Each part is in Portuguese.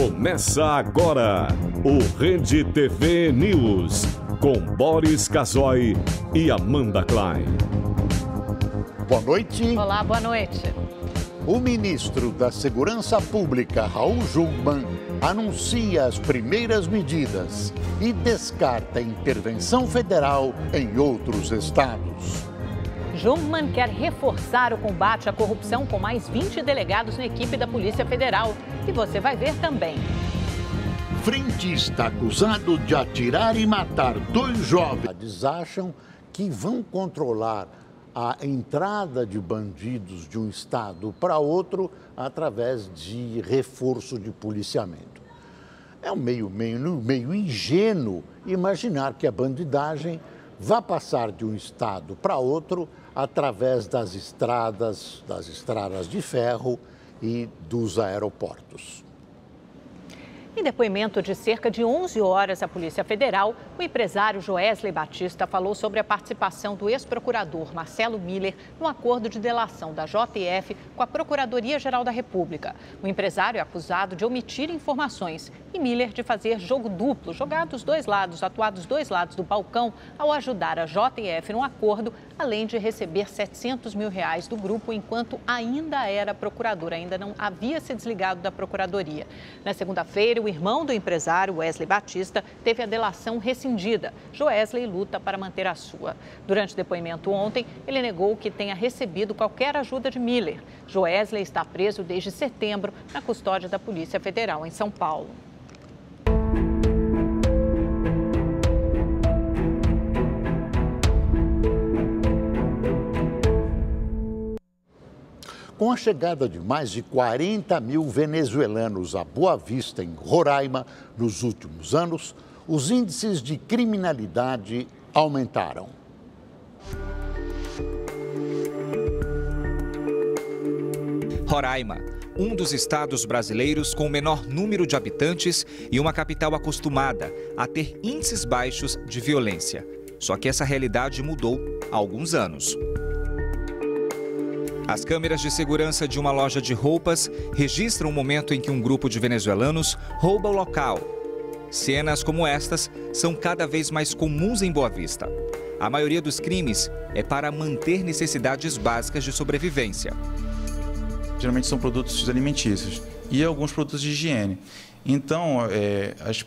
Começa agora o Rede TV News, com Boris Casoy e Amanda Klein. Boa noite. Olá, boa noite. O ministro da Segurança Pública, Raul Jungmann, anuncia as primeiras medidas e descarta intervenção federal em outros estados. Jungmann quer reforçar o combate à corrupção com mais 20 delegados na equipe da Polícia Federal. E você vai ver também. Frentista acusado de atirar e matar 2 jovens. Eles acham que vão controlar a entrada de bandidos de um estado para outro através de reforço de policiamento. É meio ingênuo imaginar que a bandidagem vá passar de um estado para outro através das estradas de ferro e dos aeroportos. Em depoimento de cerca de 11 horas à Polícia Federal, o empresário Joesley Batista falou sobre a participação do ex-procurador Marcelo Miller no acordo de delação da JF com a Procuradoria-Geral da República. O empresário é acusado de omitir informações e Miller de fazer jogo duplo, jogar dos dois lados, atuar dos dois lados do balcão ao ajudar a JF no acordo, além de receber R$700 mil do grupo enquanto ainda era procurador, ainda não havia se desligado da Procuradoria. Na segunda-feira, o irmão do empresário, Wesley Batista, teve a delação rescindida. Joesley luta para manter a sua. Durante o depoimento ontem, ele negou que tenha recebido qualquer ajuda de Miller. Joesley está preso desde setembro na custódia da Polícia Federal em São Paulo. Com a chegada de mais de 40 mil venezuelanos a Boa Vista, em Roraima, nos últimos anos, os índices de criminalidade aumentaram. Roraima, um dos estados brasileiros com o menor número de habitantes e uma capital acostumada a ter índices baixos de violência. Só que essa realidade mudou há alguns anos. As câmeras de segurança de uma loja de roupas registram o momento em que um grupo de venezuelanos rouba o local. Cenas como estas são cada vez mais comuns em Boa Vista. A maioria dos crimes é para manter necessidades básicas de sobrevivência. Geralmente são produtos alimentícios e alguns produtos de higiene. Então,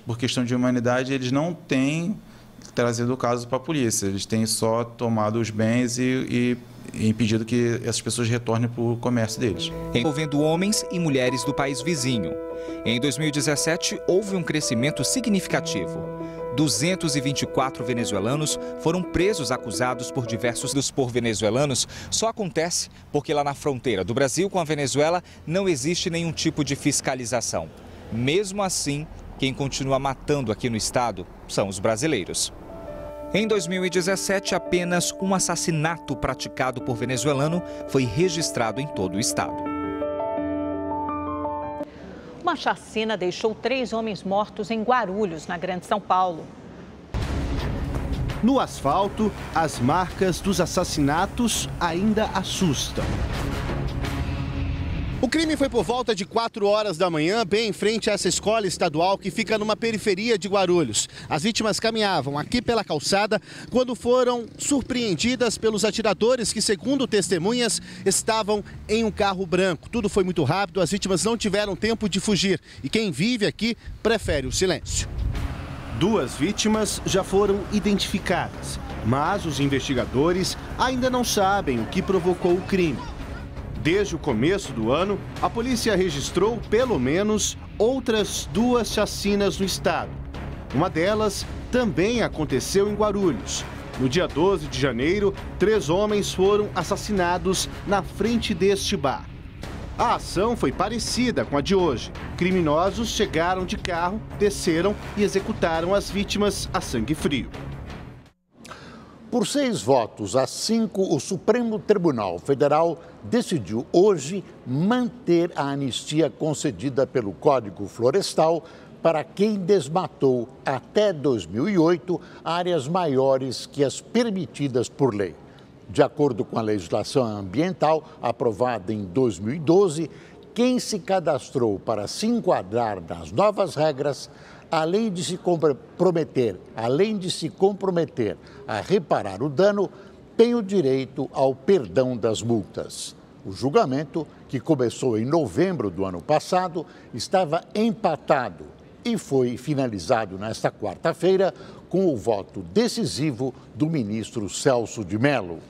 por questão de humanidade, eles não têm trazido o caso para a polícia. Eles têm só tomado os bens e impedido que essas pessoas retornem para o comércio deles. Envolvendo homens e mulheres do país vizinho. Em 2017, houve um crescimento significativo. 224 venezuelanos foram presos acusados por diversos por venezuelanos. Só acontece porque lá na fronteira do Brasil com a Venezuela não existe nenhum tipo de fiscalização. Mesmo assim, quem continua matando aqui no estado são os brasileiros. Em 2017, apenas um assassinato praticado por venezuelano foi registrado em todo o estado. Uma chacina deixou 3 homens mortos em Guarulhos, na Grande São Paulo. No asfalto, as marcas dos assassinatos ainda assustam. O crime foi por volta de 4 horas da manhã, bem em frente a essa escola estadual que fica numa periferia de Guarulhos. As vítimas caminhavam aqui pela calçada quando foram surpreendidas pelos atiradores que, segundo testemunhas, estavam em um carro branco. Tudo foi muito rápido, as vítimas não tiveram tempo de fugir e quem vive aqui prefere o silêncio. 2 vítimas já foram identificadas, mas os investigadores ainda não sabem o que provocou o crime. Desde o começo do ano, a polícia registrou pelo menos outras 2 chacinas no estado. Uma delas também aconteceu em Guarulhos. No dia 12 de janeiro, 3 homens foram assassinados na frente deste bar. A ação foi parecida com a de hoje. Criminosos chegaram de carro, desceram e executaram as vítimas a sangue frio. Por 6 votos a 5, o Supremo Tribunal Federal decidiu hoje manter a anistia concedida pelo Código Florestal para quem desmatou até 2008 áreas maiores que as permitidas por lei. De acordo com a legislação ambiental aprovada em 2012, quem se cadastrou para se enquadrar nas novas regras, além de se comprometer a reparar o dano, tem o direito ao perdão das multas. O julgamento, que começou em novembro do ano passado, estava empatado e foi finalizado nesta quarta-feira com o voto decisivo do ministro Celso de Mello.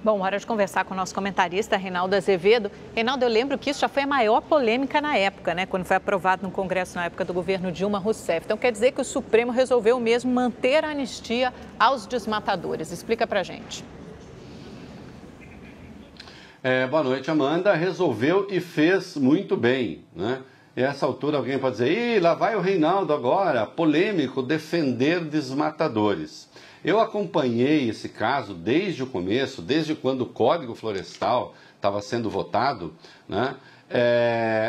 Bom, hora de conversar com o nosso comentarista, Reinaldo Azevedo. Reinaldo, eu lembro que isso já foi a maior polêmica na época, né? Quando foi aprovado no Congresso na época do governo Dilma Rousseff. Então, quer dizer que o Supremo resolveu mesmo manter a anistia aos desmatadores. Explica pra gente. Boa noite, Amanda. Resolveu e fez muito bem, né? E a essa altura alguém pode dizer, ih, lá vai o Reinaldo agora, polêmico, defender desmatadores. Eu acompanhei esse caso desde o começo, desde quando o Código Florestal estava sendo votado, né?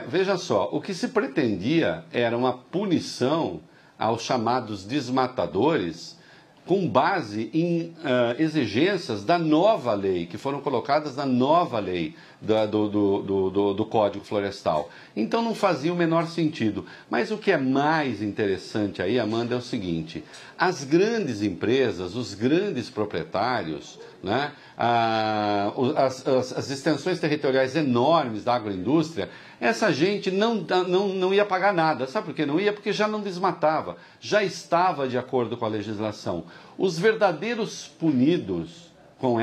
Veja só, o que se pretendia era uma punição aos chamados desmatadores com base em exigências da nova lei, que foram colocadas na nova lei do Código Florestal. Então não fazia o menor sentido. Mas o que é mais interessante aí, Amanda, é o seguinte: as grandes empresas, os grandes proprietários, né, as extensões territoriais enormes da agroindústria, essa gente não ia pagar nada. Sabe por que não ia? Porque já não desmatava, já estava de acordo com a legislação. Os verdadeiros punidos com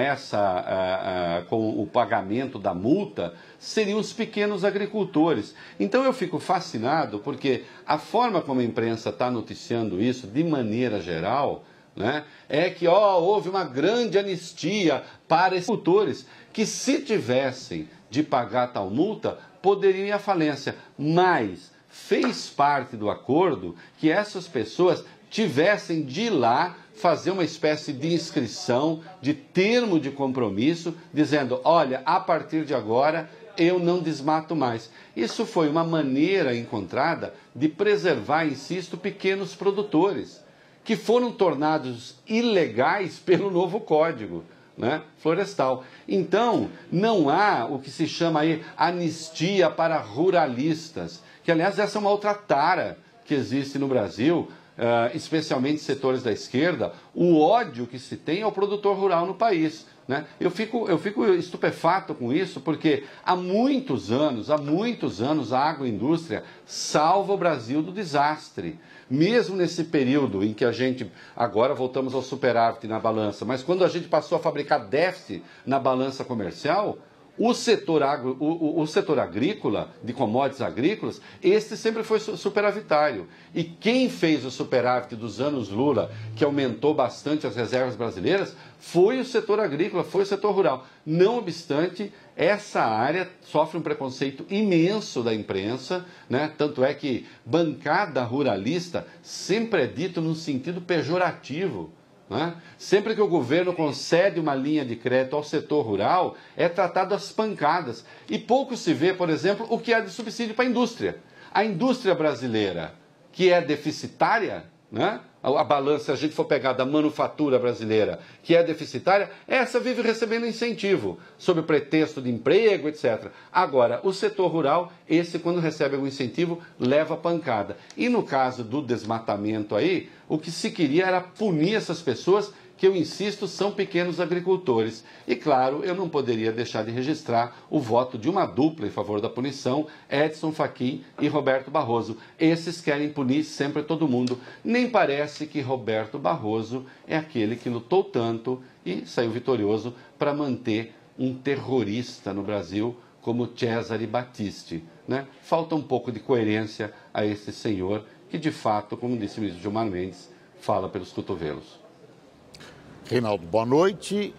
o pagamento da multa seriam os pequenos agricultores. Então eu fico fascinado porque a forma como a imprensa está noticiando isso, de maneira geral, né, é que houve uma grande anistia para esses agricultores que, se tivessem de pagar tal multa, poderiam ir à falência. Mas fez parte do acordo que essas pessoas tivessem de ir lá fazer uma espécie de inscrição, de termo de compromisso, dizendo, olha, a partir de agora eu não desmato mais. Isso foi uma maneira encontrada de preservar, insisto, pequenos produtores, que foram tornados ilegais pelo novo Código, né, Florestal. Então, não há o que se chama aí anistia para ruralistas, que aliás essa é uma outra tara que existe no Brasil, especialmente setores da esquerda, o ódio que se tem ao produtor rural no país, né? Eu fico estupefato com isso, porque há muitos anos a agroindústria salva o Brasil do desastre. Mesmo nesse período em que a gente, agora voltamos ao superávit na balança, mas quando a gente passou a fabricar déficit na balança comercial, o setor agrícola, de commodities agrícolas, este sempre foi superavitário. E quem fez o superávit dos anos Lula, que aumentou bastante as reservas brasileiras, foi o setor agrícola, foi o setor rural. Não obstante, essa área sofre um preconceito imenso da imprensa, né? Tanto é que bancada ruralista sempre é dito num sentido pejorativo. Né? Sempre que o governo concede uma linha de crédito ao setor rural, é tratado às pancadas. E pouco se vê, por exemplo, o que há de subsídio para a indústria. A indústria brasileira, que é deficitária, né? A balança, se a gente for pegar da manufatura brasileira, que é deficitária, essa vive recebendo incentivo, sob pretexto de emprego, etc. Agora, o setor rural, esse quando recebe algum incentivo, leva pancada. E no caso do desmatamento aí, o que se queria era punir essas pessoas, que eu insisto, são pequenos agricultores. E claro, eu não poderia deixar de registrar o voto de uma dupla em favor da punição, Edson Fachin e Roberto Barroso. Esses querem punir sempre todo mundo. Nem parece que Roberto Barroso é aquele que lutou tanto e saiu vitorioso para manter um terrorista no Brasil como Cesare Battisti, né? Falta um pouco de coerência a esse senhor que, de fato, como disse o ministro Gilmar Mendes, fala pelos cotovelos. Reinaldo, boa noite.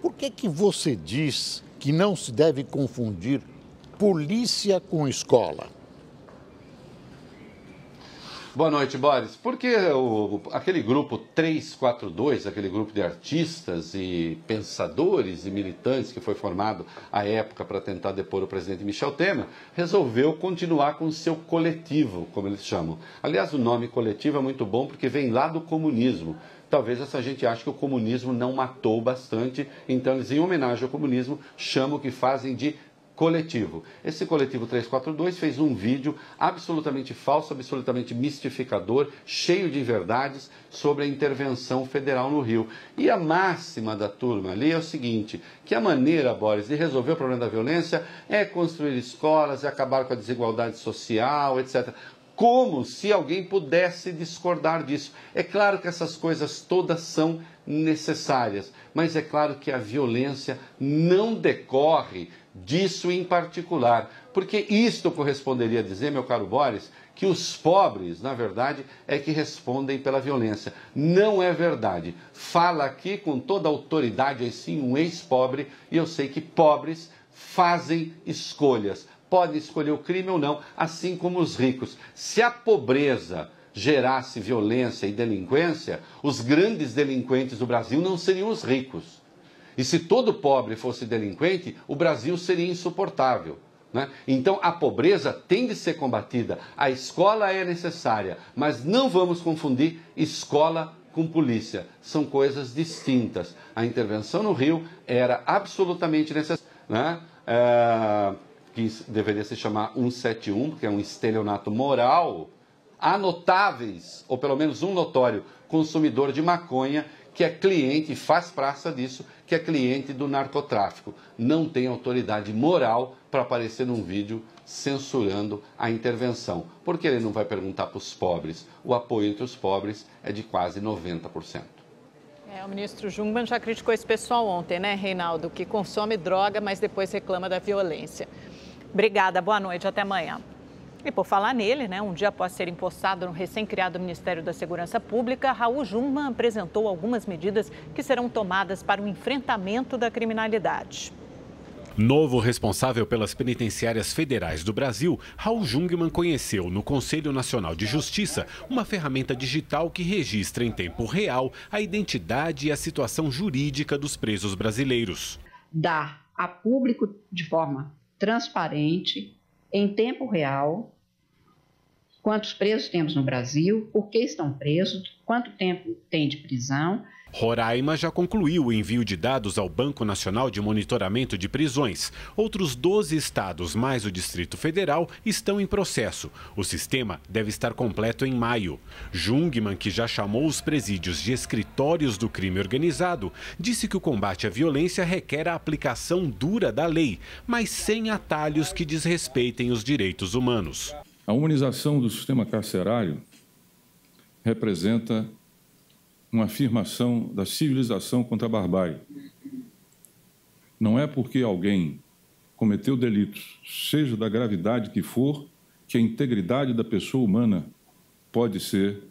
Por que você diz que não se deve confundir polícia com escola? Boa noite, Boris. Porque aquele grupo 342, aquele grupo de artistas e pensadores e militantes que foi formado à época para tentar depor o presidente Michel Temer, resolveu continuar com o seu coletivo, como eles chamam. Aliás, o nome coletivo é muito bom porque vem lá do comunismo. Talvez essa gente ache que o comunismo não matou bastante, então eles, em homenagem ao comunismo, chamam o que fazem de coletivo. Esse coletivo 342 fez um vídeo absolutamente falso, absolutamente mistificador, cheio de inverdades sobre a intervenção federal no Rio. E a máxima da turma ali é o seguinte, que a maneira, Boris, de resolver o problema da violência é construir escolas, é acabar com a desigualdade social, etc. Como se alguém pudesse discordar disso. É claro que essas coisas todas são necessárias, mas é claro que a violência não decorre disso em particular, porque isto corresponderia a dizer, meu caro Boris, que os pobres, na verdade, é que respondem pela violência. Não é verdade. Fala aqui com toda a autoridade, assim, um ex-pobre, e eu sei que pobres fazem escolhas. Podem escolher o crime ou não, assim como os ricos. Se a pobreza gerasse violência e delinquência, os grandes delinquentes do Brasil não seriam os ricos. E se todo pobre fosse delinquente, o Brasil seria insuportável, né? Então a pobreza tem de ser combatida, a escola é necessária, mas não vamos confundir escola com polícia. São coisas distintas. A intervenção no Rio era absolutamente necessária, né? Que deveria se chamar 171, porque é um estelionato moral, há notáveis, ou pelo menos um notório consumidor de maconha, que é cliente, e faz praça disso, que é cliente do narcotráfico. Não tem autoridade moral para aparecer num vídeo censurando a intervenção. Porque ele não vai perguntar para os pobres. O apoio entre os pobres é de quase 90%. O ministro Jungmann já criticou esse pessoal ontem, né, Reinaldo? Que consome droga, mas depois reclama da violência. Obrigada, boa noite, até amanhã. E por falar nele, né, um dia após ser empossado no recém-criado Ministério da Segurança Pública, Raul Jungmann apresentou algumas medidas que serão tomadas para o enfrentamento da criminalidade. Novo responsável pelas penitenciárias federais do Brasil, Raul Jungmann conheceu no Conselho Nacional de Justiça uma ferramenta digital que registra em tempo real a identidade e a situação jurídica dos presos brasileiros. Dar a público de forma transparente, em tempo real, quantos presos temos no Brasil, por que estão presos, quanto tempo tem de prisão. Roraima já concluiu o envio de dados ao Banco Nacional de Monitoramento de Prisões. Outros 12 estados, mais o Distrito Federal, estão em processo. O sistema deve estar completo em maio. Jungmann, que já chamou os presídios de escritórios do crime organizado, disse que o combate à violência requer a aplicação dura da lei, mas sem atalhos que desrespeitem os direitos humanos. A humanização do sistema carcerário representa uma afirmação da civilização contra a barbárie. Não é porque alguém cometeu delitos, seja da gravidade que for, que a integridade da pessoa humana pode ser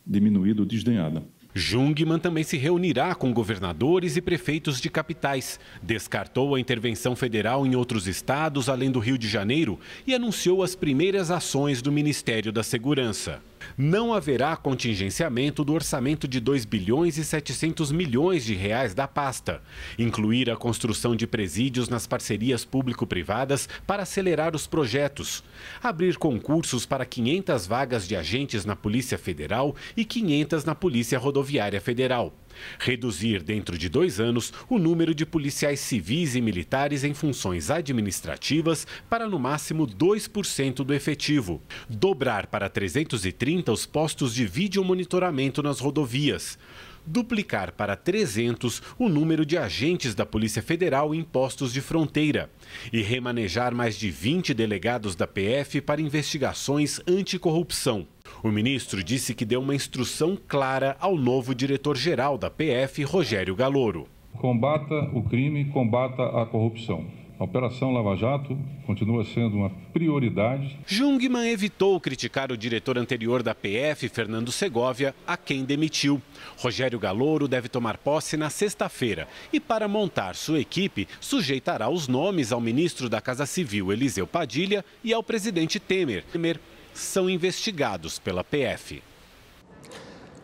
diminuída ou desdenhada. Jungmann também se reunirá com governadores e prefeitos de capitais. Descartou a intervenção federal em outros estados, além do Rio de Janeiro, e anunciou as primeiras ações do Ministério da Segurança. Não haverá contingenciamento do orçamento de 2 bilhões e 700 milhões de reais da pasta. Incluir a construção de presídios nas parcerias público-privadas para acelerar os projetos. Abrir concursos para 500 vagas de agentes na Polícia Federal e 500 na Polícia Rodoviária Federal. Reduzir dentro de 2 anos o número de policiais civis e militares em funções administrativas para no máximo 2% do efetivo. Dobrar para 330 os postos de videomonitoramento nas rodovias. Duplicar para 300 o número de agentes da Polícia Federal em postos de fronteira. E remanejar mais de 20 delegados da PF para investigações anticorrupção. O ministro disse que deu uma instrução clara ao novo diretor-geral da PF, Rogério Galouro. Combata o crime, combata a corrupção. A Operação Lava Jato continua sendo uma prioridade. Jungmann evitou criticar o diretor anterior da PF, Fernando Segovia, a quem demitiu. Rogério Galouro deve tomar posse na sexta-feira e, para montar sua equipe, sujeitará os nomes ao ministro da Casa Civil, Eliseu Padilha, e ao presidente Temer. São investigados pela PF.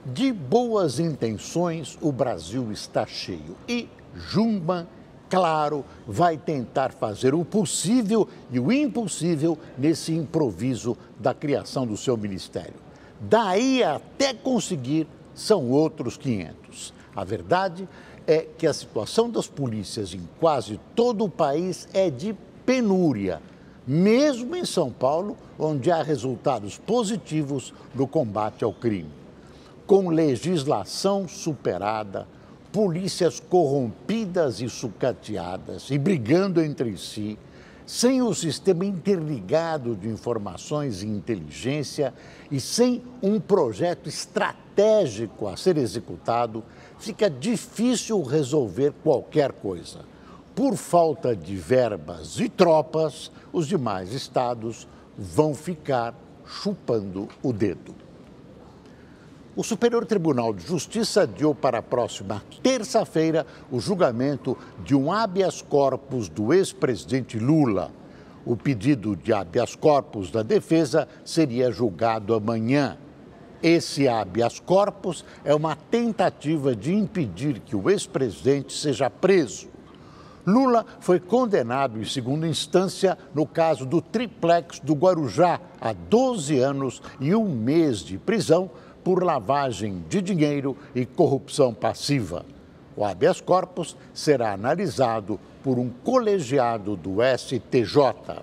De boas intenções, o Brasil está cheio. E Jungmann, claro, vai tentar fazer o possível e o impossível nesse improviso da criação do seu ministério. Daí até conseguir, são outros 500. A verdade é que a situação das polícias em quase todo o país é de penúria, mesmo em São Paulo, onde há resultados positivos no combate ao crime. Com legislação superada, polícias corrompidas e sucateadas e brigando entre si, sem o sistema interligado de informações e inteligência e sem um projeto estratégico a ser executado, fica difícil resolver qualquer coisa. Por falta de verbas e tropas, os demais estados vão ficar chupando o dedo. O Superior Tribunal de Justiça adiou para a próxima terça-feira o julgamento de um habeas corpus do ex-presidente Lula. O pedido de habeas corpus da defesa seria julgado amanhã. Esse habeas corpus é uma tentativa de impedir que o ex-presidente seja preso. Lula foi condenado em segunda instância no caso do triplex do Guarujá, a 12 anos e 1 mês de prisão, por lavagem de dinheiro e corrupção passiva. O habeas corpus será analisado por um colegiado do STJ.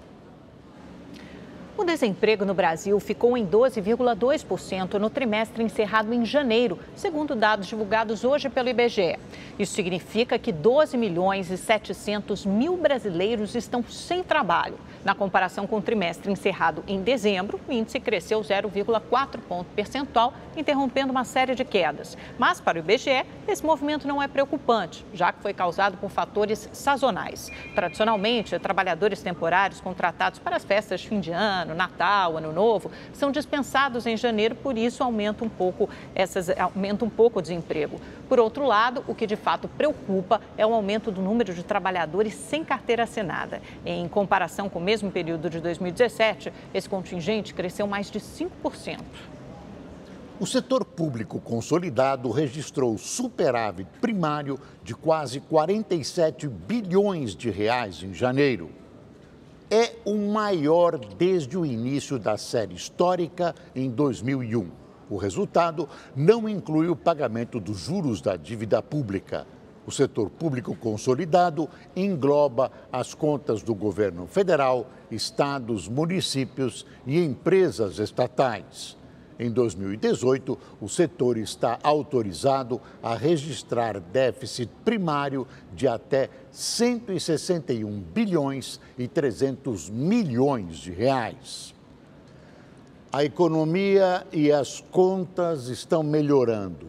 O desemprego no Brasil ficou em 12,2% no trimestre encerrado em janeiro, segundo dados divulgados hoje pelo IBGE. Isso significa que 12 milhões e 700 mil brasileiros estão sem trabalho. Na comparação com o trimestre encerrado em dezembro, o índice cresceu 0,4 ponto percentual, interrompendo uma série de quedas. Mas, para o IBGE, esse movimento não é preocupante, já que foi causado por fatores sazonais. Tradicionalmente, trabalhadores temporários contratados para as festas de fim de ano, Natal, Ano Novo, são dispensados em janeiro, por isso aumenta um pouco o desemprego. Por outro lado, o que de fato preocupa é o aumento do número de trabalhadores sem carteira assinada. Em comparação com o mesmo período de 2017, esse contingente cresceu mais de 5%. O setor público consolidado registrou superávit primário de quase 47 bilhões de reais em janeiro. É o maior desde o início da série histórica em 2001. O resultado não inclui o pagamento dos juros da dívida pública. O setor público consolidado engloba as contas do governo federal, estados, municípios e empresas estatais. Em 2018, o setor está autorizado a registrar déficit primário de até 161 bilhões e 300 milhões de reais. A economia e as contas estão melhorando,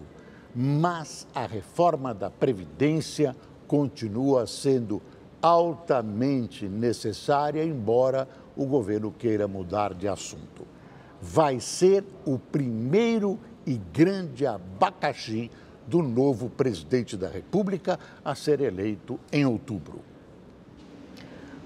mas a reforma da Previdência continua sendo altamente necessária, embora o governo queira mudar de assunto. Vai ser o primeiro e grande abacaxi do novo presidente da República a ser eleito em outubro.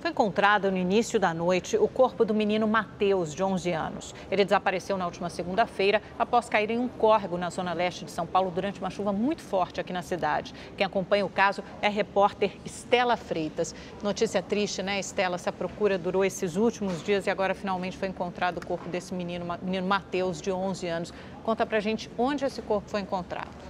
Foi encontrado no início da noite o corpo do menino Matheus, de 11 anos. Ele desapareceu na última segunda-feira após cair em um córrego na zona leste de São Paulo durante uma chuva muito forte aqui na cidade. Quem acompanha o caso é a repórter Estela Freitas. Notícia triste, né, Estela? Essa procura durou esses últimos dias e agora finalmente foi encontrado o corpo desse menino Matheus, de 11 anos. Conta pra gente onde esse corpo foi encontrado.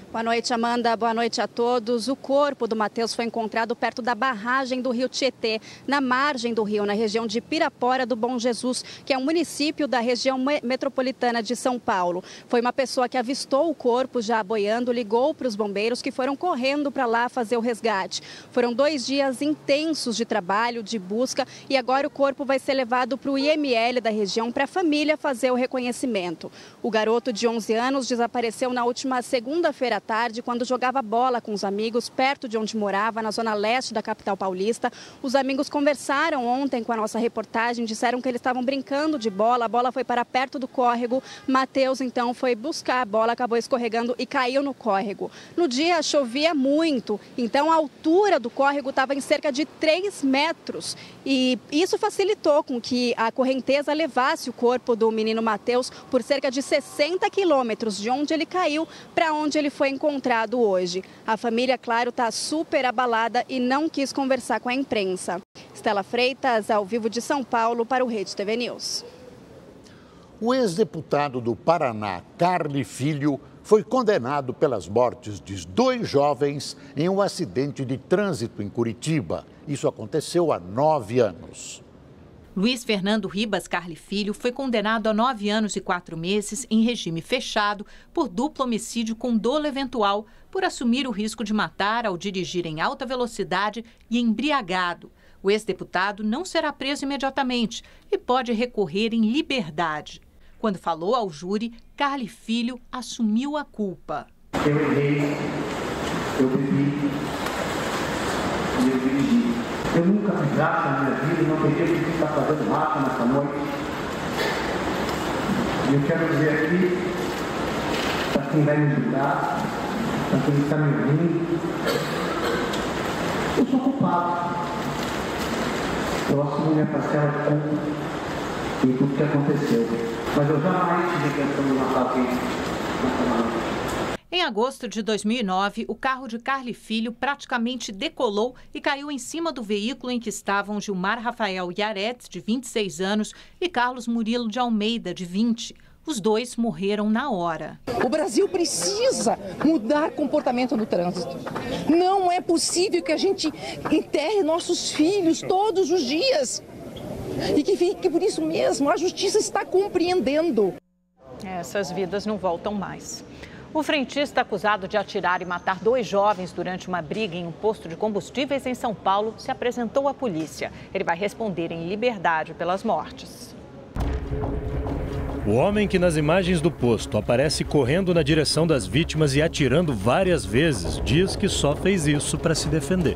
Boa noite, Amanda. Boa noite a todos. O corpo do Matheus foi encontrado perto da barragem do Rio Tietê, na margem do rio, na região de Pirapora do Bom Jesus, que é um município da região metropolitana de São Paulo. Foi uma pessoa que avistou o corpo já boiando, ligou para os bombeiros que foram correndo para lá fazer o resgate. Foram 2 dias intensos de trabalho, de busca, e agora o corpo vai ser levado para o IML da região para a família fazer o reconhecimento. O garoto de 11 anos desapareceu na última segunda-feira à tarde, quando jogava bola com os amigos perto de onde morava, na zona leste da capital paulista. Os amigos conversaram ontem com a nossa reportagem, disseram que eles estavam brincando de bola, a bola foi para perto do córrego. Matheus, então, foi buscar a bola, acabou escorregando e caiu no córrego. No dia, chovia muito, então a altura do córrego estava em cerca de 3 metros. E isso facilitou com que a correnteza levasse o corpo do menino Matheus por cerca de 60 quilômetros de onde ele caiu para onde ele foi encontrado hoje. A família, claro, está super abalada e não quis conversar com a imprensa. Estela Freitas, ao vivo de São Paulo, para o Rede TV News. O ex-deputado do Paraná, Carli Filho, foi condenado pelas mortes de 2 jovens em um acidente de trânsito em Curitiba. Isso aconteceu há 9 anos. Luiz Fernando Ribas Carli Filho foi condenado a 9 anos e 4 meses em regime fechado por duplo homicídio com dolo eventual por assumir o risco de matar ao dirigir em alta velocidade e embriagado. O ex-deputado não será preso imediatamente e pode recorrer em liberdade. Quando falou ao júri, Carli Filho assumiu a culpa. Eu errei, eu bebi e eu dirigi. Eu nunca fiz graça na minha vida e não teria que estar fazendo raça nessa noite. E eu quero dizer aqui, para quem vai me julgar, para quem está me ouvindo, eu sou culpado. Eu assumo minha parcela de culpa em tudo que aconteceu. Mas eu jamais tive intenção de matar alguém naquela noite. Em agosto de 2009, o carro de Carli Filho praticamente decolou e caiu em cima do veículo em que estavam Gilmar Rafael Yaretz, de 26 anos, e Carlos Murilo de Almeida, de 20. Os 2 morreram na hora. O Brasil precisa mudar comportamento no trânsito. Não é possível que a gente enterre nossos filhos todos os dias. E que por isso mesmo a justiça está compreendendo. Essas vidas não voltam mais. O frentista acusado de atirar e matar 2 jovens durante uma briga em um posto de combustíveis em São Paulo se apresentou à polícia. Ele vai responder em liberdade pelas mortes. O homem que nas imagens do posto aparece correndo na direção das vítimas e atirando várias vezes diz que só fez isso para se defender.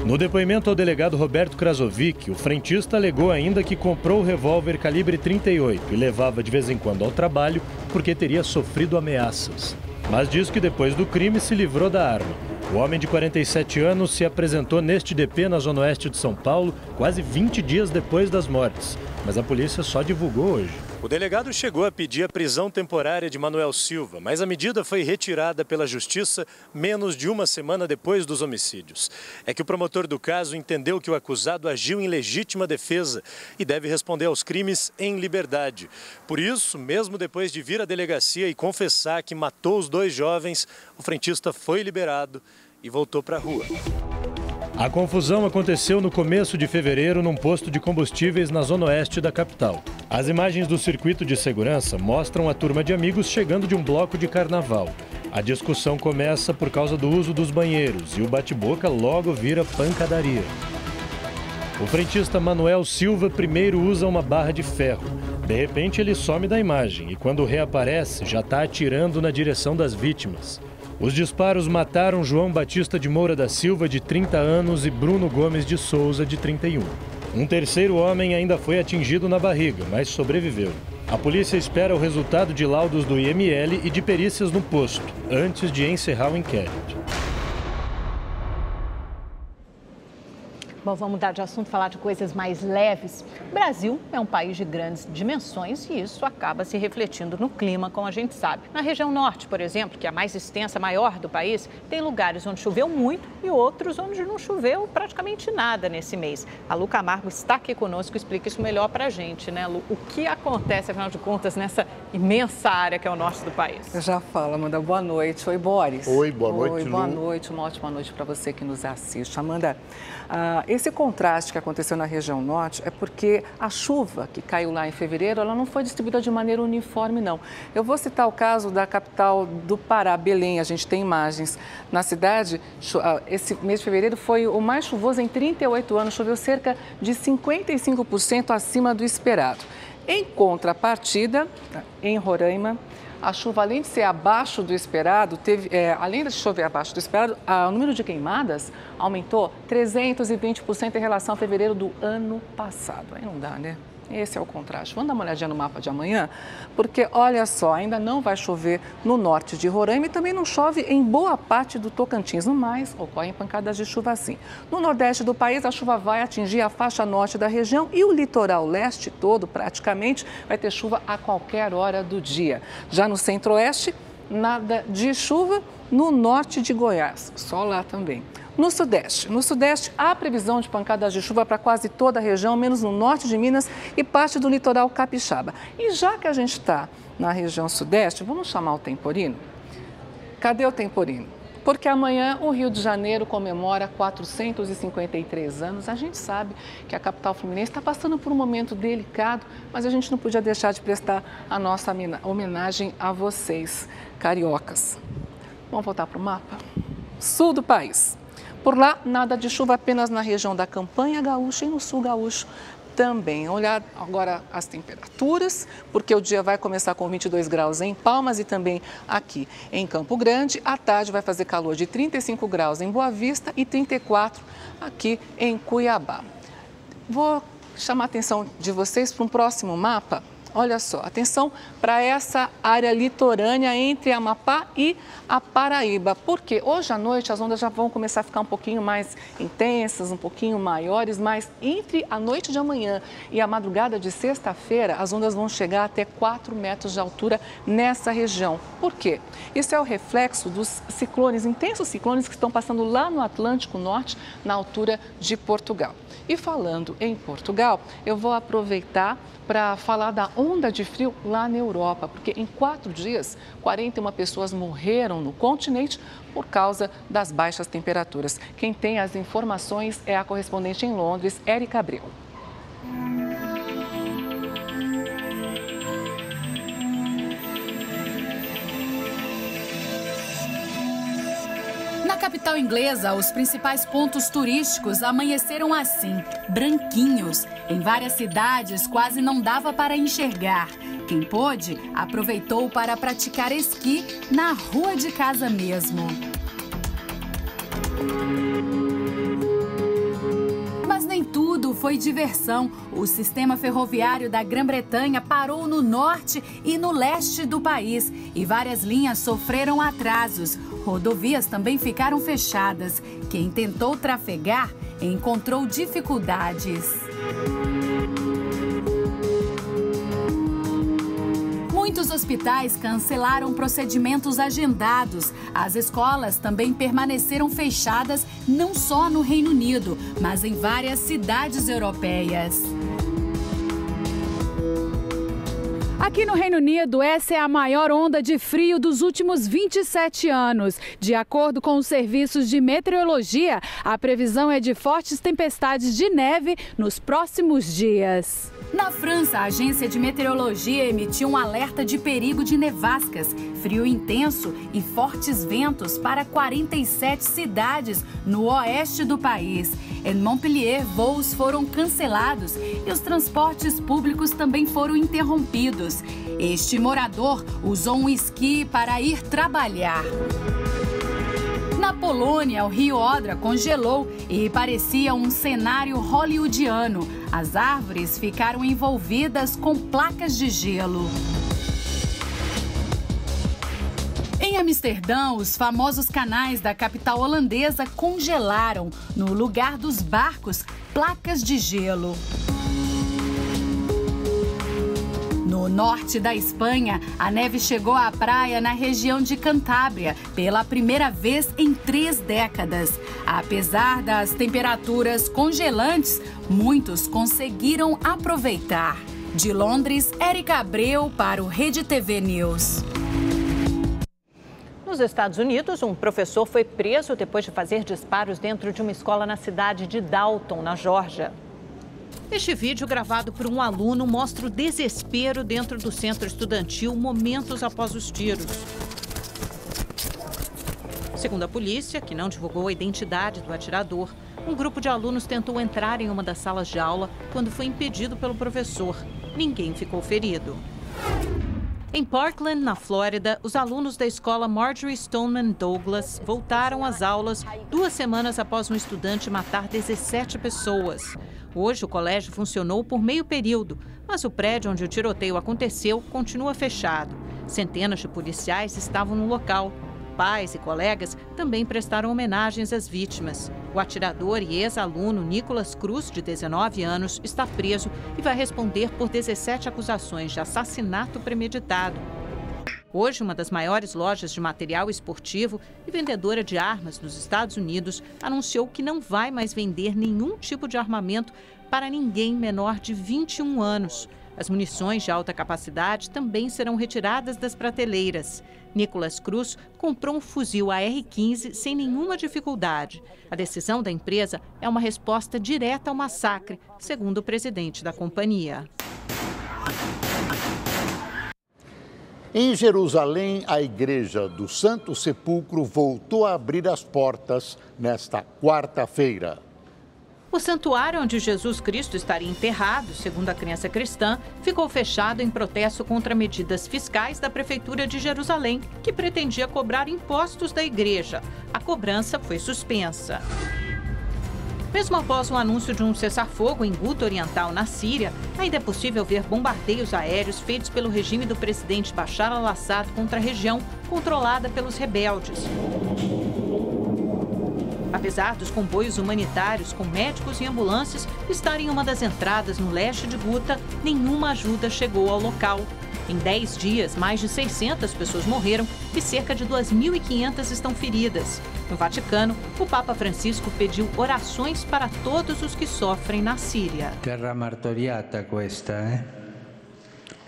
No depoimento ao delegado Roberto Krasovic, o frentista alegou ainda que comprou o revólver calibre 38 e levava de vez em quando ao trabalho porque teria sofrido ameaças. Mas diz que depois do crime se livrou da arma. O homem de 47 anos se apresentou neste DP na Zona Oeste de São Paulo quase 20 dias depois das mortes, mas a polícia só divulgou hoje. O delegado chegou a pedir a prisão temporária de Manuel Silva, mas a medida foi retirada pela Justiça menos de uma semana depois dos homicídios. É que o promotor do caso entendeu que o acusado agiu em legítima defesa e deve responder aos crimes em liberdade. Por isso, mesmo depois de vir à delegacia e confessar que matou os 2 jovens, o frentista foi liberado e voltou para a rua. A confusão aconteceu no começo de fevereiro num posto de combustíveis na zona oeste da capital. As imagens do circuito de segurança mostram a turma de amigos chegando de um bloco de carnaval. A discussão começa por causa do uso dos banheiros e o bate-boca logo vira pancadaria. O frentista Manuel Silva primeiro usa uma barra de ferro. De repente ele some da imagem e quando reaparece já está atirando na direção das vítimas. Os disparos mataram João Batista de Moura da Silva, de 30 anos, e Bruno Gomes de Souza, de 31. Um terceiro homem ainda foi atingido na barriga, mas sobreviveu. A polícia espera o resultado de laudos do IML e de perícias no posto, antes de encerrar o inquérito. Bom, vamos mudar de assunto, falar de coisas mais leves. O Brasil é um país de grandes dimensões e isso acaba se refletindo no clima, como a gente sabe. Na região norte, por exemplo, que é a mais extensa, maior do país, tem lugares onde choveu muito e outros onde não choveu praticamente nada nesse mês. A Lu Camargo está aqui conosco e explica isso melhor para a gente, né, Lu? O que acontece, afinal de contas, nessa imensa área que é o norte do país? Eu já falo, Amanda. Boa noite. Oi, Boris. Oi, boa noite, Oi, Lu. boa noite. Uma ótima noite para você que nos assiste. Amanda, esse contraste que aconteceu na região norte é porque a chuva que caiu lá em fevereiro, ela não foi distribuída de maneira uniforme, não. Eu vou citar o caso da capital do Pará, Belém. A gente tem imagens. Na cidade, esse mês de fevereiro foi o mais chuvoso em 38 anos. Choveu cerca de 55% acima do esperado. Em contrapartida, em Roraima, a chuva, além de ser abaixo do esperado, além de chover abaixo do esperado, o número de queimadas aumentou 320% em relação a fevereiro do ano passado. Aí não dá, né? Esse é o contraste. Vamos dar uma olhadinha no mapa de amanhã, porque, olha só, ainda não vai chover no norte de Roraima e também não chove em boa parte do Tocantins. No mais, ocorrem pancadas de chuva assim. No nordeste do país, a chuva vai atingir a faixa norte da região e o litoral leste todo, praticamente, vai ter chuva a qualquer hora do dia. Já no centro-oeste, nada de chuva no norte de Goiás, só lá também. No Sudeste, há previsão de pancadas de chuva para quase toda a região, menos no norte de Minas e parte do litoral capixaba. E já que a gente está na região Sudeste, vamos chamar o temporino? Cadê o temporino? Porque amanhã o Rio de Janeiro comemora 453 anos. A gente sabe que a capital fluminense está passando por um momento delicado, mas a gente não podia deixar de prestar a nossa homenagem a vocês, cariocas. Vamos voltar para o mapa? Sul do país. Por lá, nada de chuva, apenas na região da Campanha Gaúcha e no Sul Gaúcho também. Olhar agora as temperaturas, porque o dia vai começar com 22 graus em Palmas e também aqui em Campo Grande. À tarde vai fazer calor de 35 graus em Boa Vista e 34 aqui em Cuiabá. Vou chamar a atenção de vocês para um próximo mapa. Olha só, atenção para essa área litorânea entre Amapá e a Paraíba, porque hoje à noite as ondas já vão começar a ficar um pouquinho mais intensas, um pouquinho maiores, mas entre a noite de amanhã e a madrugada de sexta-feira, as ondas vão chegar até 4 metros de altura nessa região. Por quê? Isso é o reflexo dos ciclones, intensos ciclones que estão passando lá no Atlântico Norte, na altura de Portugal. E falando em Portugal, eu vou aproveitar para falar da onda de frio lá na Europa, porque em 4 dias, 41 pessoas morreram no continente por causa das baixas temperaturas. Quem tem as informações é a correspondente em Londres, Érica Abreu. Na capital inglesa, os principais pontos turísticos amanheceram assim, branquinhos. Em várias cidades, quase não dava para enxergar. Quem pôde, aproveitou para praticar esqui na rua de casa mesmo. Mas nem tudo foi diversão. O sistema ferroviário da Grã-Bretanha parou no norte e no leste do país e várias linhas sofreram atrasos. Rodovias também ficaram fechadas. Quem tentou trafegar encontrou dificuldades. Muitos hospitais cancelaram procedimentos agendados. As escolas também permaneceram fechadas, não só no Reino Unido, mas em várias cidades europeias. Aqui no Reino Unido, essa é a maior onda de frio dos últimos 27 anos. De acordo com os serviços de meteorologia, a previsão é de fortes tempestades de neve nos próximos dias. Na França, a agência de meteorologia emitiu um alerta de perigo de nevascas, frio intenso e fortes ventos para 47 cidades no oeste do país. Em Montpellier, voos foram cancelados e os transportes públicos também foram interrompidos. Este morador usou um esqui para ir trabalhar. Na Polônia, o rio Odra congelou e parecia um cenário hollywoodiano. As árvores ficaram envolvidas com placas de gelo. Em Amsterdã, os famosos canais da capital holandesa congelaram. No lugar dos barcos, placas de gelo. No norte da Espanha, a neve chegou à praia na região de Cantábria pela primeira vez em 3 décadas. Apesar das temperaturas congelantes, muitos conseguiram aproveitar. De Londres, Érica Abreu para o Rede TV News. Nos Estados Unidos, um professor foi preso depois de fazer disparos dentro de uma escola na cidade de Dalton, na Geórgia. Este vídeo, gravado por um aluno, mostra o desespero dentro do centro estudantil momentos após os tiros. Segundo a polícia, que não divulgou a identidade do atirador, um grupo de alunos tentou entrar em uma das salas de aula quando foi impedido pelo professor. Ninguém ficou ferido. Em Parkland, na Flórida, os alunos da escola Marjorie Stoneman Douglas voltaram às aulas 2 semanas após um estudante matar 17 pessoas. Hoje, o colégio funcionou por meio período, mas o prédio onde o tiroteio aconteceu continua fechado. Centenas de policiais estavam no local. Pais e colegas também prestaram homenagens às vítimas. O atirador e ex-aluno Nicholas Cruz, de 19 anos, está preso e vai responder por 17 acusações de assassinato premeditado. Hoje, uma das maiores lojas de material esportivo e vendedora de armas nos Estados Unidos anunciou que não vai mais vender nenhum tipo de armamento para ninguém menor de 21 anos. As munições de alta capacidade também serão retiradas das prateleiras. Nicolas Cruz comprou um fuzil AR-15 sem nenhuma dificuldade. A decisão da empresa é uma resposta direta ao massacre, segundo o presidente da companhia. Em Jerusalém, a Igreja do Santo Sepulcro voltou a abrir as portas nesta quarta-feira. O santuário onde Jesus Cristo estaria enterrado, segundo a crença cristã, ficou fechado em protesto contra medidas fiscais da Prefeitura de Jerusalém, que pretendia cobrar impostos da igreja. A cobrança foi suspensa. Mesmo após o anúncio de um cessar-fogo em Guta Oriental, na Síria, ainda é possível ver bombardeios aéreos feitos pelo regime do presidente Bashar al-Assad contra a região controlada pelos rebeldes. Apesar dos comboios humanitários com médicos e ambulâncias estarem em uma das entradas no leste de Guta, nenhuma ajuda chegou ao local. Em 10 dias, mais de 600 pessoas morreram e cerca de 2.500 estão feridas. No Vaticano, o Papa Francisco pediu orações para todos os que sofrem na Síria. Terra martoriata questa,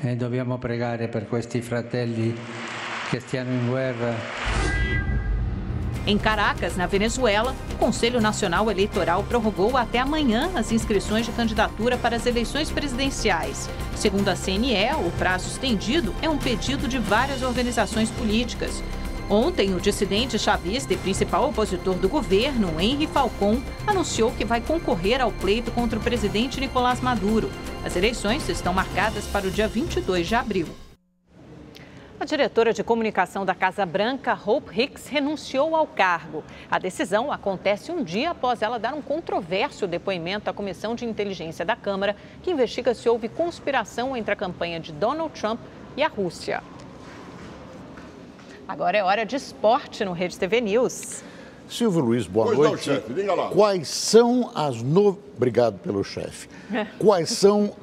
E dobbiamo pregare per questi fratelli che stiano in guerra. Em Caracas, na Venezuela, o Conselho Nacional Eleitoral prorrogou até amanhã as inscrições de candidatura para as eleições presidenciais. Segundo a CNE, o prazo estendido é um pedido de várias organizações políticas. Ontem, o dissidente chavista e principal opositor do governo, Henry Falcón, anunciou que vai concorrer ao pleito contra o presidente Nicolás Maduro. As eleições estão marcadas para o dia 22 de abril. A diretora de comunicação da Casa Branca, Hope Hicks, renunciou ao cargo. A decisão acontece um dia após ela dar um controverso depoimento à Comissão de Inteligência da Câmara, que investiga se houve conspiração entre a campanha de Donald Trump e a Rússia. Agora é hora de esporte no Rede TV News. Silvio Luiz, boa noite. Não, chefe, diga lá. Quais são as Obrigado pelo chefe. Quais são...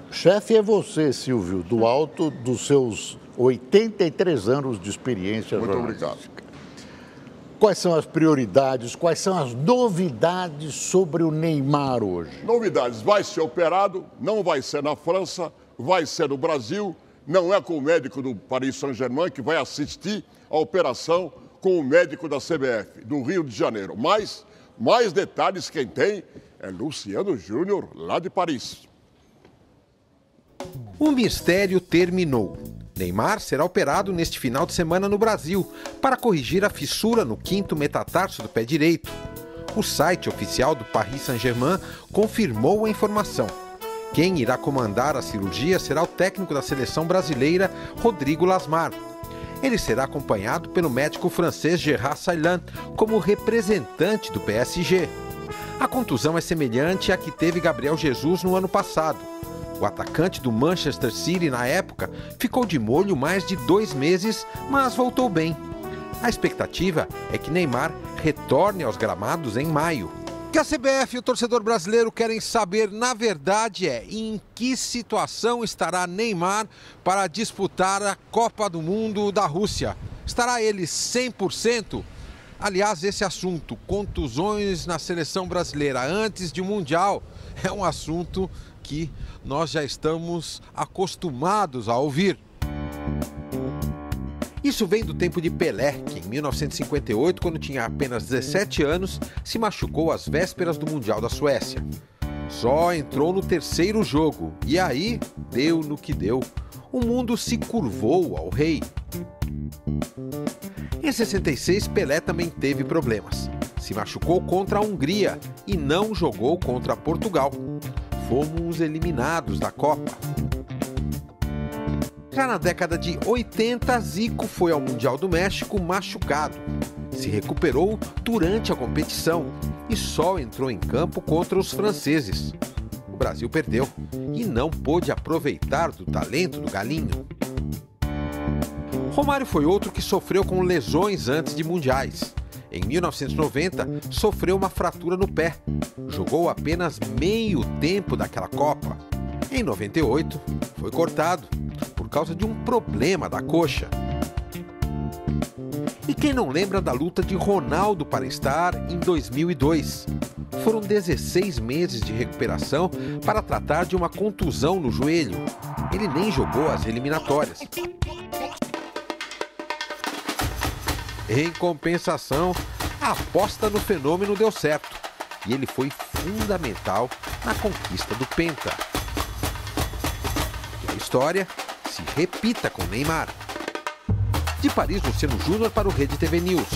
Chefe é você, Silvio, do alto dos seus 83 anos de experiência jornalística. Muito obrigado. Quais são as prioridades, quais são as novidades sobre o Neymar hoje? Novidades, vai ser operado, não vai ser na França, vai ser no Brasil, não é com o médico do Paris Saint-Germain que vai assistir a operação com o médico da CBF, do Rio de Janeiro. Mas, mais detalhes quem tem é Luciano Júnior, lá de Paris. O mistério terminou. Neymar será operado neste final de semana no Brasil para corrigir a fissura no quinto metatarso do pé direito. O site oficial do Paris Saint-Germain confirmou a informação. Quem irá comandar a cirurgia será o técnico da seleção brasileira, Rodrigo Lasmar. Ele será acompanhado pelo médico francês Gerard Saillant como representante do PSG. A contusão é semelhante à que teve Gabriel Jesus no ano passado. O atacante do Manchester City, na época, ficou de molho mais de 2 meses, mas voltou bem. A expectativa é que Neymar retorne aos gramados em maio. O que a CBF e o torcedor brasileiro querem saber, na verdade, é em que situação estará Neymar para disputar a Copa do Mundo da Rússia. Estará ele 100%? Aliás, esse assunto, contusões na seleção brasileira antes de um Mundial, é um assunto que nós já estamos acostumados a ouvir. Isso vem do tempo de Pelé, que em 1958, quando tinha apenas 17 anos, se machucou às vésperas do Mundial da Suécia. Só entrou no 3º jogo e aí deu no que deu. O mundo se curvou ao rei. Em 66, Pelé também teve problemas. Se machucou contra a Hungria e não jogou contra Portugal. Fomos eliminados da Copa. Já na década de 80, Zico foi ao Mundial do México machucado. Se recuperou durante a competição e só entrou em campo contra os franceses. O Brasil perdeu e não pôde aproveitar do talento do Galinho. Romário foi outro que sofreu com lesões antes de mundiais. Em 1990, sofreu uma fratura no pé. Jogou apenas meio tempo daquela Copa. Em 98, foi cortado por causa de um problema da coxa. E quem não lembra da luta de Ronaldo para estar em 2002? Foram 16 meses de recuperação para tratar de uma contusão no joelho. Ele nem jogou as eliminatórias. Em compensação, a aposta no fenômeno deu certo e ele foi fundamental na conquista do Penta. Que a história se repita com Neymar. De Paris, Luciano Júnior para o Rede TV News.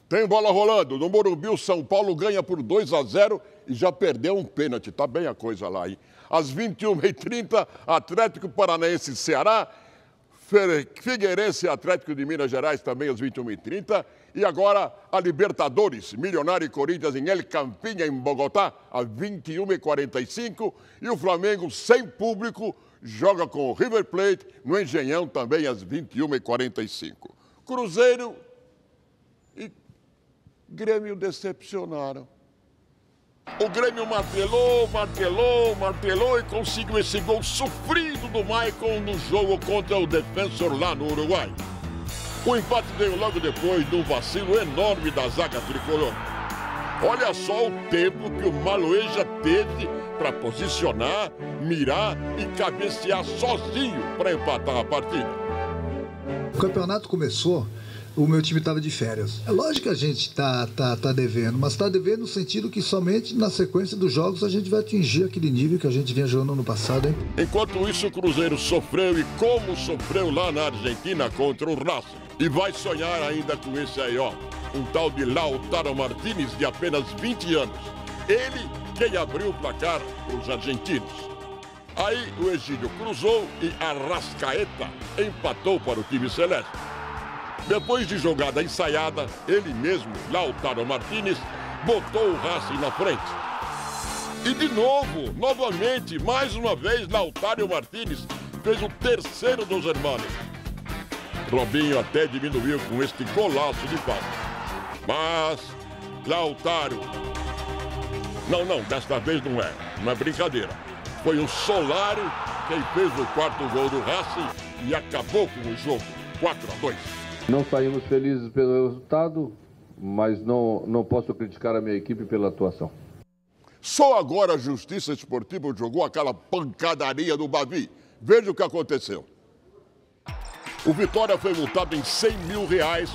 Tem bola rolando. No Morumbi, o São Paulo ganha por 2-0 e já perdeu um pênalti. Tá bem a coisa lá, hein? Às 21h30, Atlético Paranaense e Ceará. Figueirense e Atlético de Minas Gerais também às 21h30. E agora a Libertadores, Milionário e Corinthians em El Campinha, em Bogotá, às 21h45. E o Flamengo, sem público, joga com o River Plate no Engenhão também às 21h45. Cruzeiro e Grêmio decepcionaram. O Grêmio martelou e conseguiu esse gol sofrido do Maicon no jogo contra o Defensor lá no Uruguai. O empate veio logo depois de um vacilo enorme da zaga tricolor. Olha só o tempo que o Maloeja teve para posicionar, mirar e cabecear sozinho para empatar a partida. O campeonato começou, o meu time estava de férias. É lógico que a gente tá devendo, mas está devendo no sentido que somente na sequência dos jogos a gente vai atingir aquele nível que a gente vinha jogando no passado, hein? Enquanto isso, o Cruzeiro sofreu e como sofreu lá na Argentina contra o Racing. E vai sonhar ainda com esse aí, ó. Um tal de Lautaro Martínez, de apenas 20 anos. Ele quem abriu o placar para os argentinos. Aí o Egídio cruzou e Arrascaeta empatou para o time celeste. Depois de jogada ensaiada, ele mesmo, Lautaro Martínez, botou o Racing na frente. E de novo, novamente, mais uma vez, Lautaro Martínez fez o terceiro dos irmãos. Robinho até diminuiu com este golaço de falta. Mas, Lautaro... Não, desta vez não é brincadeira. Foi o Solari quem fez o quarto gol do Racing e acabou com o jogo, 4-2. Não saímos felizes pelo resultado, mas não posso criticar a minha equipe pela atuação. Só agora a Justiça Esportiva jogou aquela pancadaria do Bavi. Veja o que aconteceu. O Vitória foi multado em R$100 mil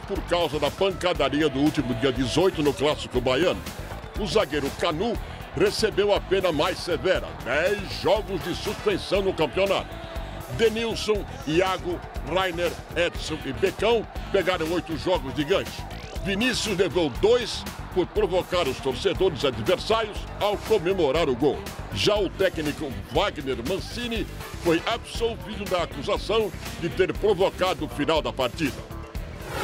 por causa da pancadaria do último dia 18 no Clássico Baiano. O zagueiro Canu recebeu a pena mais severa, 10 jogos de suspensão no campeonato. Denilson, Iago, Rainer, Edson e Becão pegaram 8 jogos de gancho. Vinícius levou 2 por provocar os torcedores adversários ao comemorar o gol. Já o técnico Wagner Mancini foi absolvido da acusação de ter provocado o final da partida.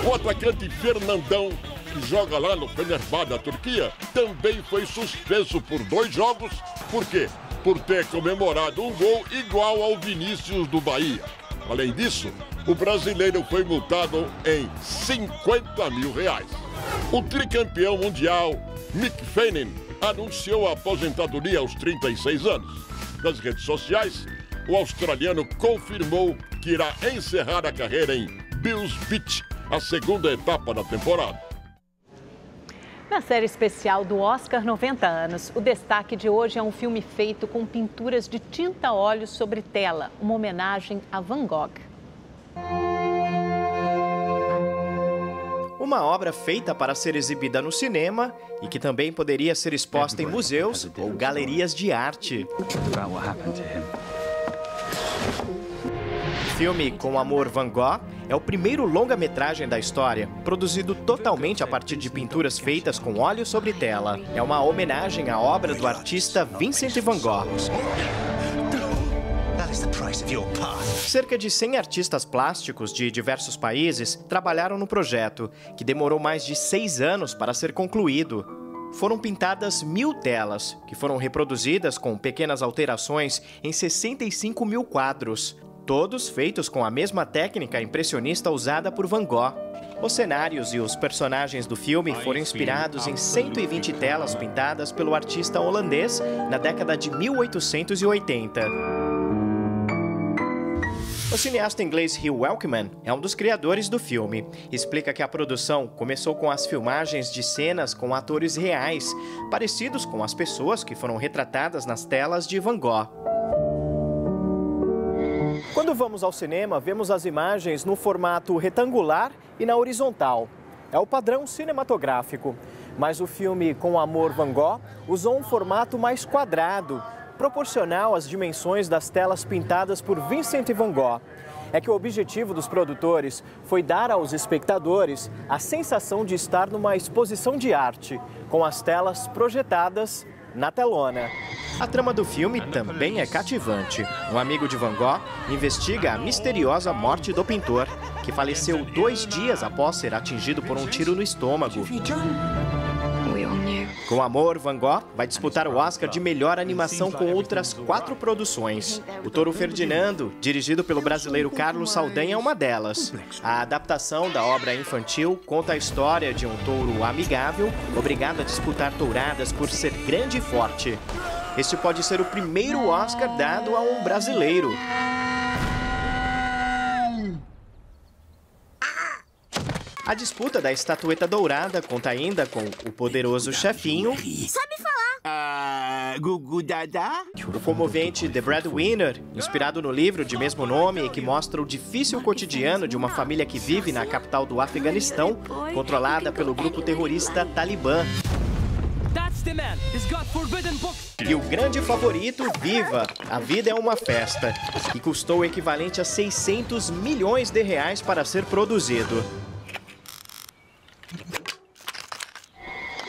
O atacante Fernandão, que joga lá no Fenerbahçe da Turquia, também foi suspenso por 2 jogos. Por quê? Por ter comemorado um gol igual ao Vinícius do Bahia. Além disso, o brasileiro foi multado em R$50 mil. O tricampeão mundial, Mick Fanning, anunciou a aposentadoria aos 36 anos. Nas redes sociais, o australiano confirmou que irá encerrar a carreira em Bills Beach, a segunda etapa da temporada. Na série especial do Oscar 90 anos, o destaque de hoje é um filme feito com pinturas de tinta a óleo sobre tela, uma homenagem a Van Gogh. Uma obra feita para ser exibida no cinema e que também poderia ser exposta em museus ou galerias de arte. O filme Com Amor Van Gogh é o primeiro longa-metragem da história, produzido totalmente a partir de pinturas feitas com óleo sobre tela. É uma homenagem à obra do artista Vincent van Gogh. Cerca de 100 artistas plásticos de diversos países trabalharam no projeto, que demorou mais de 6 anos para ser concluído. Foram pintadas 1.000 telas, que foram reproduzidas com pequenas alterações em 65 mil quadros, todos feitos com a mesma técnica impressionista usada por Van Gogh. Os cenários e os personagens do filme foram inspirados em 120 telas pintadas pelo artista holandês na década de 1880. O cineasta inglês Hugh Welkman é um dos criadores do filme. Explica que a produção começou com as filmagens de cenas com atores reais, parecidos com as pessoas que foram retratadas nas telas de Van Gogh. Quando vamos ao cinema, vemos as imagens no formato retangular e na horizontal. É o padrão cinematográfico. Mas o filme Com Amor, Van Gogh usou um formato mais quadrado, proporcional às dimensões das telas pintadas por Vincent Van Gogh. É que o objetivo dos produtores foi dar aos espectadores a sensação de estar numa exposição de arte, com as telas projetadas na telona. A trama do filme também é cativante. Um amigo de Van Gogh investiga a misteriosa morte do pintor, que faleceu 2 dias após ser atingido por um tiro no estômago. Com Amor, Van Gogh vai disputar o Oscar de melhor animação com outras 4 produções. O Touro Ferdinando, dirigido pelo brasileiro Carlos Saldanha, é uma delas. A adaptação da obra infantil conta a história de um touro amigável, obrigado a disputar touradas por ser grande e forte. Este pode ser o primeiro Oscar dado a um brasileiro. A disputa da estatueta dourada conta ainda com o poderoso chefinho. Sabe falar? Gugu Dada. O comovente The Breadwinner, inspirado no livro de mesmo nome e que mostra o difícil cotidiano de uma família que vive na capital do Afeganistão, controlada pelo grupo terrorista Talibã. E o grande favorito, Viva! A Vida é uma Festa, que custou o equivalente a 600 milhões de reais para ser produzido.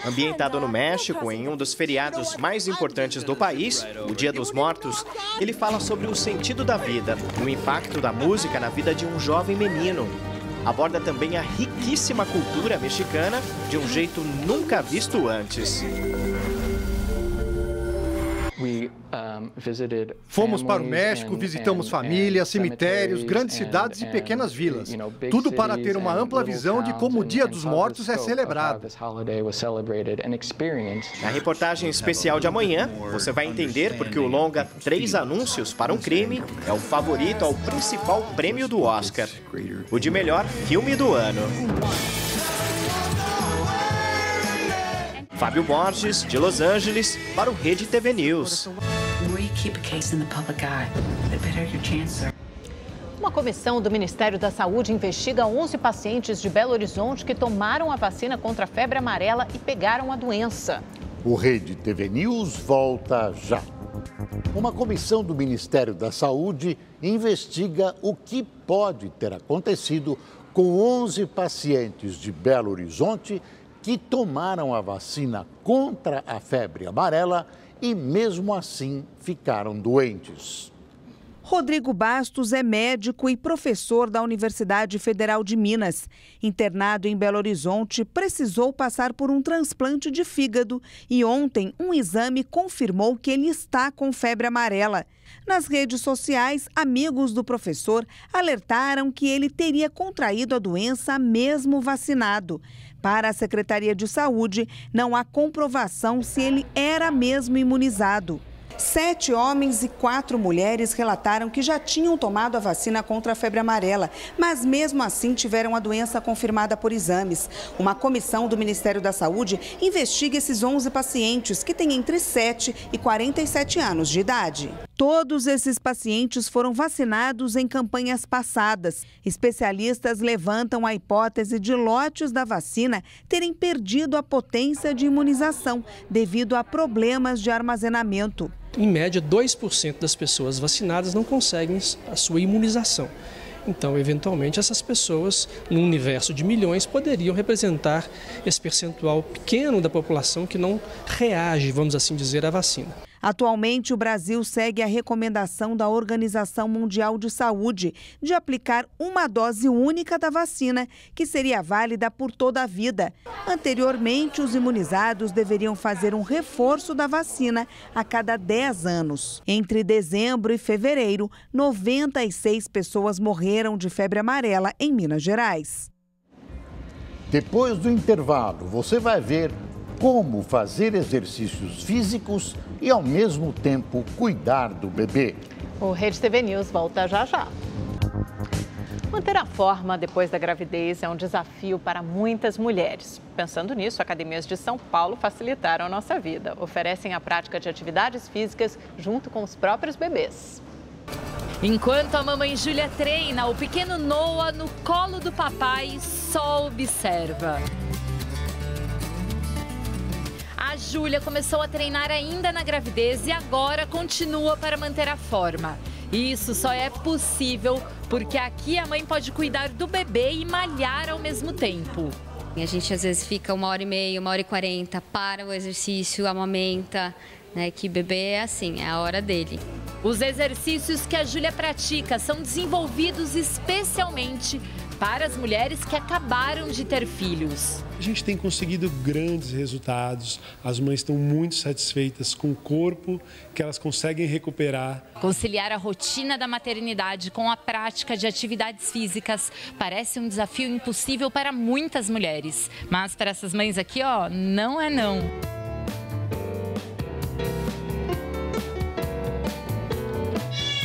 Ambientado no México, em um dos feriados mais importantes do país, o Dia dos Mortos, ele fala sobre o sentido da vida e o impacto da música na vida de um jovem menino. Aborda também a riquíssima cultura mexicana de um jeito nunca visto antes. Fomos para o México, visitamos famílias, cemitérios, grandes cidades e pequenas vilas. Tudo para ter uma ampla visão de como o Dia dos Mortos é celebrado. Na reportagem especial de amanhã, você vai entender porque o longa 3 Anúncios para um Crime é o favorito ao principal prêmio do Oscar, o de melhor filme do ano. Fábio Borges, de Los Angeles, para o Rede TV News. Uma comissão do Ministério da Saúde investiga 11 pacientes de Belo Horizonte que tomaram a vacina contra a febre amarela e pegaram a doença. O Rede TV News volta já. Uma comissão do Ministério da Saúde investiga o que pode ter acontecido com 11 pacientes de Belo Horizonte que tomaram a vacina contra a febre amarela e, mesmo assim, ficaram doentes. Rodrigo Bastos é médico e professor da Universidade Federal de Minas. Internado em Belo Horizonte, precisou passar por um transplante de fígado e ontem um exame confirmou que ele está com febre amarela. Nas redes sociais, amigos do professor alertaram que ele teria contraído a doença mesmo vacinado. Para a Secretaria de Saúde, não há comprovação se ele era mesmo imunizado. 7 homens e 4 mulheres relataram que já tinham tomado a vacina contra a febre amarela, mas mesmo assim tiveram a doença confirmada por exames. Uma comissão do Ministério da Saúde investiga esses 11 pacientes que têm entre 7 e 47 anos de idade. Todos esses pacientes foram vacinados em campanhas passadas. Especialistas levantam a hipótese de lotes da vacina terem perdido a potência de imunização devido a problemas de armazenamento. Em média, 2% das pessoas vacinadas não conseguem a sua imunização. Então, eventualmente, essas pessoas, num universo de milhões, poderiam representar esse percentual pequeno da população que não reage, vamos assim dizer, à vacina. Atualmente, o Brasil segue a recomendação da Organização Mundial de Saúde de aplicar uma dose única da vacina, que seria válida por toda a vida. Anteriormente, os imunizados deveriam fazer um reforço da vacina a cada 10 anos. Entre dezembro e fevereiro, 96 pessoas morreram de febre amarela em Minas Gerais. Depois do intervalo, você vai ver como fazer exercícios físicos e, ao mesmo tempo, cuidar do bebê. O Rede TV News volta já já. Manter a forma depois da gravidez é um desafio para muitas mulheres. Pensando nisso, academias de São Paulo facilitaram a nossa vida. Oferecem a prática de atividades físicas junto com os próprios bebês. Enquanto a mamãe Júlia treina, o pequeno Noah no colo do papai só observa. A Júlia começou a treinar ainda na gravidez e agora continua para manter a forma. Isso só é possível porque aqui a mãe pode cuidar do bebê e malhar ao mesmo tempo. A gente às vezes fica 1h30, 1h40, para o exercício, amamenta, né? Que bebê é assim, é a hora dele. Os exercícios que a Júlia pratica são desenvolvidos especialmente para as mulheres que acabaram de ter filhos. A gente tem conseguido grandes resultados, as mães estão muito satisfeitas com o corpo que elas conseguem recuperar. Conciliar a rotina da maternidade com a prática de atividades físicas parece um desafio impossível para muitas mulheres. Mas para essas mães aqui, ó, não é não.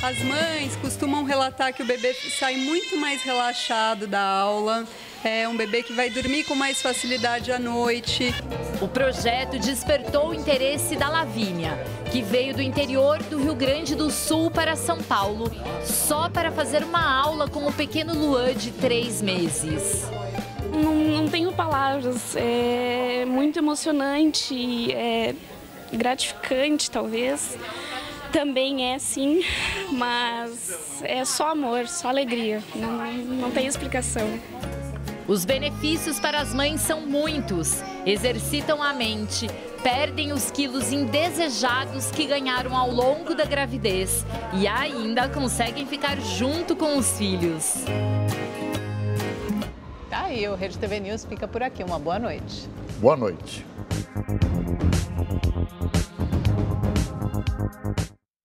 As mães costumam relatar que o bebê sai muito mais relaxado da aula, é um bebê que vai dormir com mais facilidade à noite. O projeto despertou o interesse da Lavínia, que veio do interior do Rio Grande do Sul para São Paulo, só para fazer uma aula com o pequeno Luan de 3 meses. Não tenho palavras, é muito emocionante, é gratificante talvez. Também é sim, mas é só amor, só alegria, não tem explicação. Os benefícios para as mães são muitos. Exercitam a mente, perdem os quilos indesejados que ganharam ao longo da gravidez e ainda conseguem ficar junto com os filhos. Tá aí, o Rede TV News fica por aqui. Uma boa noite. Boa noite.